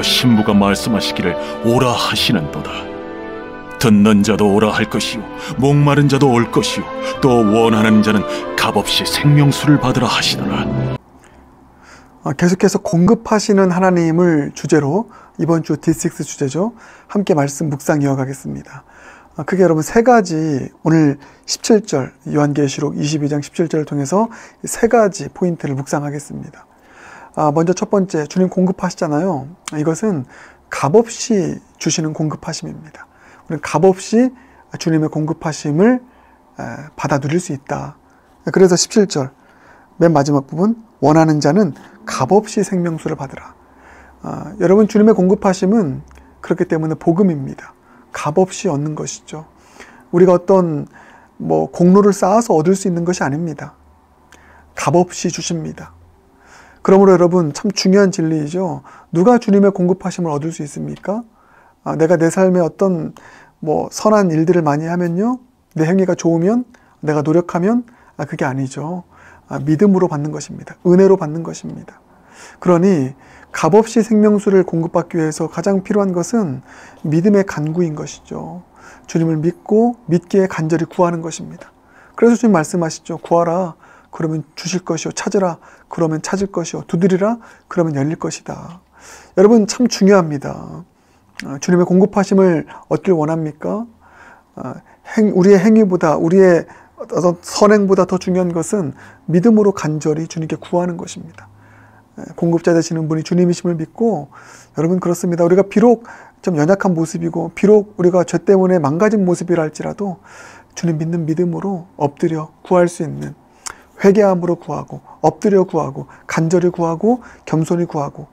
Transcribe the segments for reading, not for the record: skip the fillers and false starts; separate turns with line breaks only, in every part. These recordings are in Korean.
성령과 신부가 말씀하시기를 오라 하시는도다. 듣는 자도 오라 할 것이요 목마른 자도 올 것이요 또 원하는 자는 값없이 생명수를 받으라 하시더라.
계속해서 공급하시는 하나님을 주제로 이번 주 D6 주제죠. 함께 말씀 묵상 이어가겠습니다. 크게 여러분 세 가지, 오늘 17절 요한계시록 22장 17절을 통해서 세 가지 포인트를 묵상하겠습니다. 먼저 첫 번째, 주님 공급하시잖아요. 이것은 값없이 주시는 공급하심입니다. 우리는 값없이 주님의 공급하심을 받아 누릴 수 있다. 그래서 17절 맨 마지막 부분, 원하는 자는 값없이 생명수를 받으라. 여러분, 주님의 공급하심은 그렇기 때문에 복음입니다. 값없이 얻는 것이죠. 우리가 어떤 공로를 쌓아서 얻을 수 있는 것이 아닙니다. 값없이 주십니다. 그러므로 여러분, 참 중요한 진리이죠. 누가 주님의 공급하심을 얻을 수 있습니까? 내가 내 삶에 어떤 선한 일들을 많이 하면요, 내 행위가 좋으면, 내가 노력하면, 그게 아니죠. 믿음으로 받는 것입니다. 은혜로 받는 것입니다. 그러니 값없이 생명수를 공급받기 위해서 가장 필요한 것은 믿음의 간구인 것이죠. 주님을 믿고 믿기에 간절히 구하는 것입니다. 그래서 주님 말씀하시죠. 구하라, 그러면 주실 것이요. 찾으라, 그러면 찾을 것이요. 두드리라, 그러면 열릴 것이다. 여러분, 참 중요합니다. 주님의 공급하심을 얻길 원합니까? 우리의 행위보다, 우리의 어떤 선행보다 더 중요한 것은 믿음으로 간절히 주님께 구하는 것입니다. 공급자 되시는 분이 주님이심을 믿고, 여러분 그렇습니다. 우리가 비록 좀 연약한 모습이고 비록 우리가 죄 때문에 망가진 모습이라 할지라도 주님 믿는 믿음으로 엎드려 구할 수 있는, 회개함으로 구하고 엎드려 구하고 간절히 구하고 겸손히 구하고,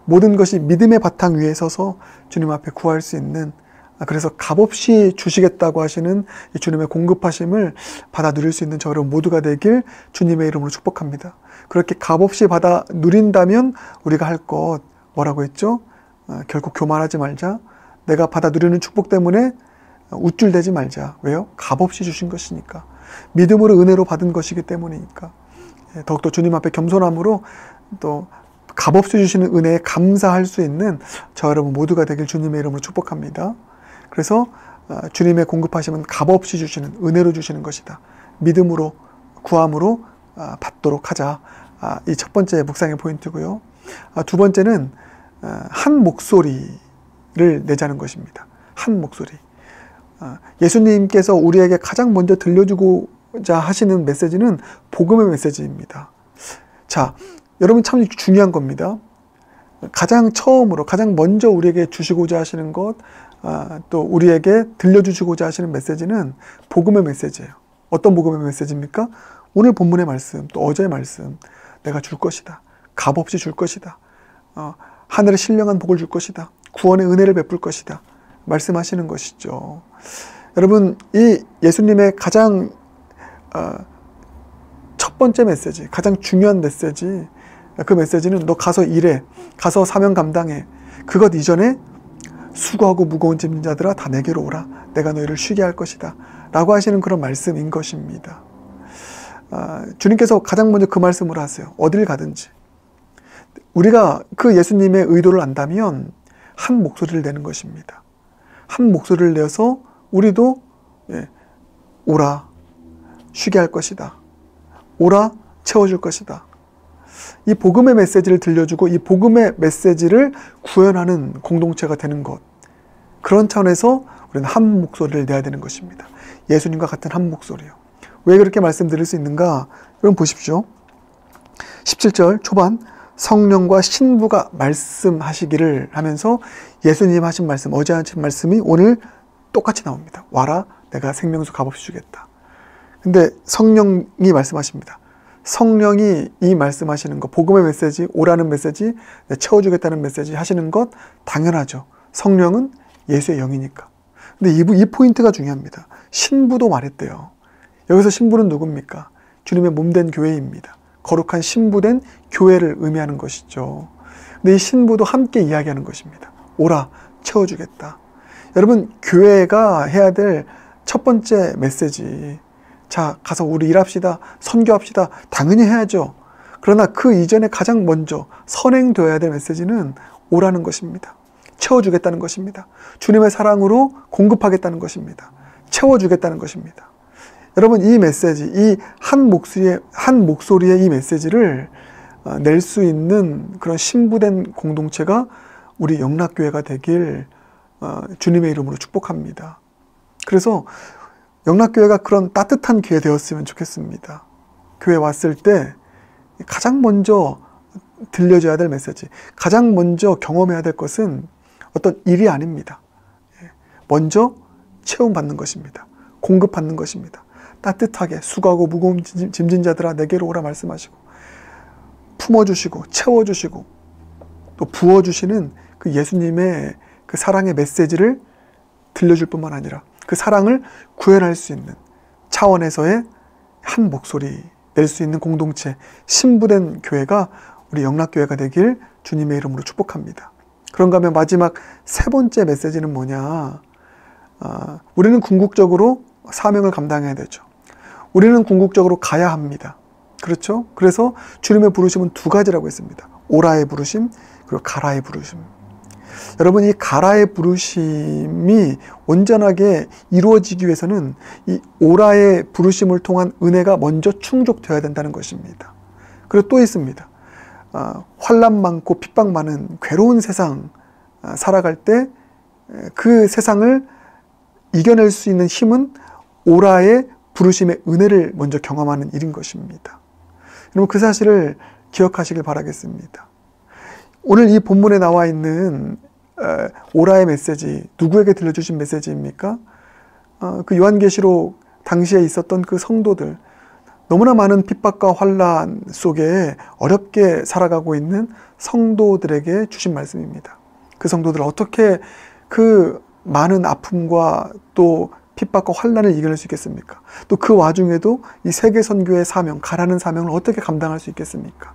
모든 것이 믿음의 바탕 위에 서서 주님 앞에 구할 수 있는, 그래서 값없이 주시겠다고 하시는 이 주님의 공급하심을 받아 누릴 수 있는 저 여러분 모두가 되길 주님의 이름으로 축복합니다. 그렇게 값없이 받아 누린다면 우리가 할 것 뭐라고 했죠? 결코 교만하지 말자. 내가 받아 누리는 축복 때문에 우쭐대지 말자. 왜요? 값없이 주신 것이니까. 믿음으로 은혜로 받은 것이기 때문이니까. 더욱더 주님 앞에 겸손함으로 또 값없이 주시는 은혜에 감사할 수 있는 저 여러분 모두가 되길 주님의 이름으로 축복합니다. 그래서 주님의 공급하심은 값없이 주시는, 은혜로 주시는 것이다. 믿음으로, 구함으로 받도록 하자. 이 첫 번째 묵상의 포인트고요. 두 번째는 한 목소리를 내자는 것입니다. 한 목소리. 예수님께서 우리에게 가장 먼저 들려주고자 하시는 메시지는 복음의 메시지입니다. 자, 여러분 참 중요한 겁니다. 가장 처음으로, 가장 먼저 우리에게 주시고자 하시는 것, 또 우리에게 들려주시고자 하시는 메시지는 복음의 메시지예요. 어떤 복음의 메시지입니까? 오늘 본문의 말씀, 또 어제의 말씀. 내가 줄 것이다. 값없이 줄 것이다. 하늘의 신령한 복을 줄 것이다. 구원의 은혜를 베풀 것이다. 말씀하시는 것이죠. 여러분, 이 예수님의 가장 첫 번째 메시지, 가장 중요한 메시지, 그 메시지는 너 가서 일해, 가서 사명 감당해. 그것 이전에 수고하고 무거운 짐진 자들아 다 내게로 오라. 내가 너희를 쉬게 할 것이다. 라고 하시는 그런 말씀인 것입니다. 주님께서 가장 먼저 그 말씀을 하세요. 어딜 가든지. 우리가 그 예수님의 의도를 안다면 한 목소리를 내는 것입니다. 한 목소리를 내어서 우리도 오라, 쉬게 할 것이다. 오라, 채워줄 것이다. 이 복음의 메시지를 들려주고 이 복음의 메시지를 구현하는 공동체가 되는 것. 그런 차원에서 우리는 한 목소리를 내야 되는 것입니다. 예수님과 같은 한 목소리요. 왜 그렇게 말씀드릴 수 있는가? 여러분 보십시오. 17절 초반 성령과 신부가 말씀하시기를 하면서 예수님 하신 말씀, 어제 하신 말씀이 오늘 똑같이 나옵니다. 와라, 내가 생명수 값없이 주겠다. 근데 성령이 말씀하십니다. 성령이 이 말씀하시는 것, 복음의 메시지, 오라는 메시지, 채워주겠다는 메시지 하시는 것 당연하죠. 성령은 예수의 영이니까. 근데 이 포인트가 중요합니다. 신부도 말했대요. 여기서 신부는 누굽니까? 주님의 몸된 교회입니다. 거룩한 신부된 교회를 의미하는 것이죠. 근데 이 신부도 함께 이야기하는 것입니다. 오라, 채워주겠다. 여러분, 교회가 해야 될 첫 번째 메시지. 자, 가서 우리 일합시다. 선교합시다. 당연히 해야죠. 그러나 그 이전에 가장 먼저 선행되어야 될 메시지는 오라는 것입니다. 채워주겠다는 것입니다. 주님의 사랑으로 공급하겠다는 것입니다. 채워주겠다는 것입니다. 여러분, 이 메시지, 이 한 목소리의 이 메시지를 낼 수 있는 그런 신부된 공동체가 우리 영락교회가 되길 주님의 이름으로 축복합니다. 그래서 영락교회가 그런 따뜻한 교회 되었으면 좋겠습니다. 교회 왔을 때 가장 먼저 들려줘야 될 메시지, 가장 먼저 경험해야 될 것은 어떤 일이 아닙니다. 먼저 채움받는 것입니다. 공급받는 것입니다. 따뜻하게 수고하고 무거운 짐진 자들아 내게로 오라 말씀하시고 품어주시고 채워주시고 또 부어주시는 그 예수님의 그 사랑의 메시지를 들려줄 뿐만 아니라 그 사랑을 구현할 수 있는 차원에서의 한 목소리 낼 수 있는 공동체, 신부된 교회가 우리 영락교회가 되길 주님의 이름으로 축복합니다. 그런가 하면 마지막 세 번째 메시지는 뭐냐? 우리는 궁극적으로 사명을 감당해야 되죠. 우리는 궁극적으로 가야 합니다. 그렇죠? 그래서 주님의 부르심은 두 가지라고 했습니다. 오라의 부르심, 그리고 가라의 부르심. 여러분, 이 가라의 부르심이 온전하게 이루어지기 위해서는 이 오라의 부르심을 통한 은혜가 먼저 충족되어야 된다는 것입니다. 그리고 또 있습니다. 환난 많고 핍박 많은 괴로운 세상 살아갈 때 그 세상을 이겨낼 수 있는 힘은 오라의 부르심의 은혜를 먼저 경험하는 일인 것입니다. 여러분, 그 사실을 기억하시길 바라겠습니다. 오늘 이 본문에 나와 있는 오라의 메시지, 누구에게 들려주신 메시지입니까? 그 요한계시록 당시에 있었던 그 성도들, 너무나 많은 핍박과 환난 속에 어렵게 살아가고 있는 성도들에게 주신 말씀입니다. 그 성도들 어떻게 그 많은 아픔과 또 핍박과 환난을 이겨낼 수 있겠습니까? 또 그 와중에도 이 세계 선교의 사명, 가라는 사명을 어떻게 감당할 수 있겠습니까?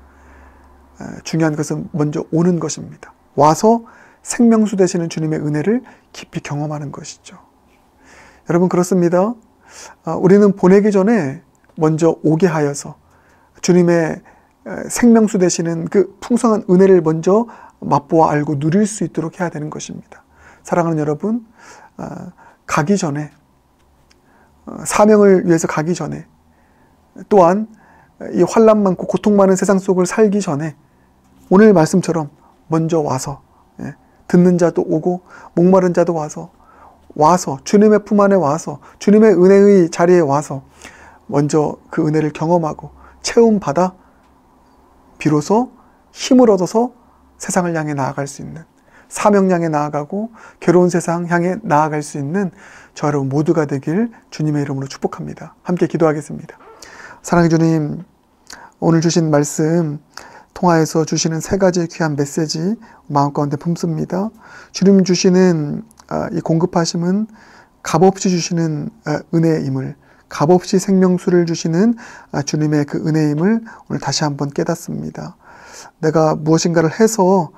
중요한 것은 먼저 오는 것입니다. 와서 생명수 되시는 주님의 은혜를 깊이 경험하는 것이죠. 여러분, 그렇습니다. 우리는 보내기 전에 먼저 오게 하여서 주님의 생명수 되시는 그 풍성한 은혜를 먼저 맛보아 알고 누릴 수 있도록 해야 되는 것입니다. 사랑하는 여러분, 가기 전에, 사명을 위해서 가기 전에, 또한 이 환난 많고 고통 많은 세상 속을 살기 전에 오늘 말씀처럼 먼저 와서, 듣는 자도 오고 목마른 자도 와서 주님의 품 안에 와서 주님의 은혜의 자리에 와서 먼저 그 은혜를 경험하고 체험받아 비로소 힘을 얻어서 세상을 향해 나아갈 수 있는, 사명 향해 나아가고 괴로운 세상 향해 나아갈 수 있는 저 여러분 모두가 되길 주님의 이름으로 축복합니다. 함께 기도하겠습니다. 사랑의 주님, 오늘 주신 말씀 통하여서 주시는 세 가지의 귀한 메시지 마음 가운데 품습니다. 주님 주시는 이 공급하심은 값없이 주시는 은혜임을, 값없이 생명수를 주시는 주님의 그 은혜임을 오늘 다시 한번 깨닫습니다. 내가 무엇인가를 해서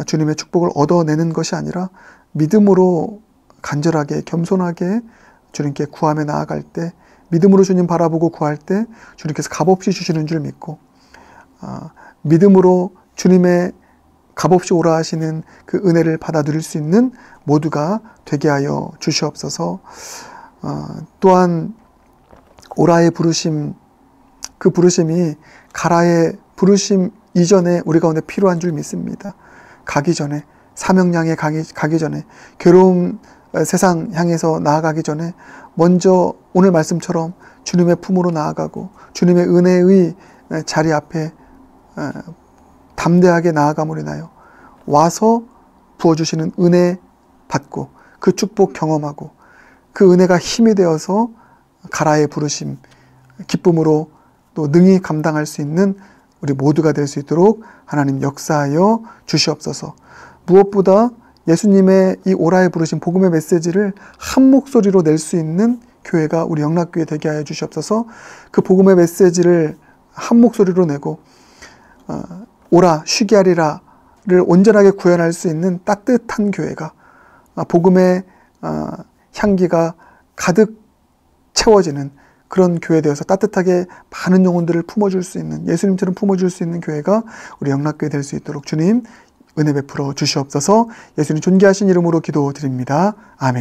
주님의 축복을 얻어내는 것이 아니라 믿음으로 간절하게 겸손하게 주님께 구하며 나아갈 때, 믿음으로 주님 바라보고 구할 때 주님께서 값없이 주시는 줄 믿고, 믿음으로 주님의 값없이 오라 하시는 그 은혜를 받아 누릴 수 있는 모두가 되게 하여 주시옵소서. 또한 오라의 부르심, 그 부르심이 가라의 부르심 이전에 우리 가운데 필요한 줄 믿습니다. 가기 전에, 사명 향해 가기 전에, 괴로운 세상 향해서 나아가기 전에 먼저 오늘 말씀처럼 주님의 품으로 나아가고 주님의 은혜의 자리 앞에 담대하게 나아감으로 인하여 와서 부어주시는 은혜 받고 그 축복 경험하고 그 은혜가 힘이 되어서 가라의 부르심, 기쁨으로 또 능히 감당할 수 있는 우리 모두가 될 수 있도록 하나님 역사하여 주시옵소서. 무엇보다 예수님의 이 오라의 부르심 복음의 메시지를 한 목소리로 낼 수 있는 교회가 우리 영락교회 되게 하여 주시옵소서. 그 복음의 메시지를 한 목소리로 내고 오라 쉬게 하리라를 온전하게 구현할 수 있는 따뜻한 교회가, 복음의 향기가 가득 채워지는 그런 교회 되어서 따뜻하게 많은 영혼들을 품어줄 수 있는, 예수님처럼 품어줄 수 있는 교회가 우리 영락교회 될 수 있도록 주님 은혜 베풀어 주시옵소서. 예수님 존귀하신 이름으로 기도드립니다. 아멘.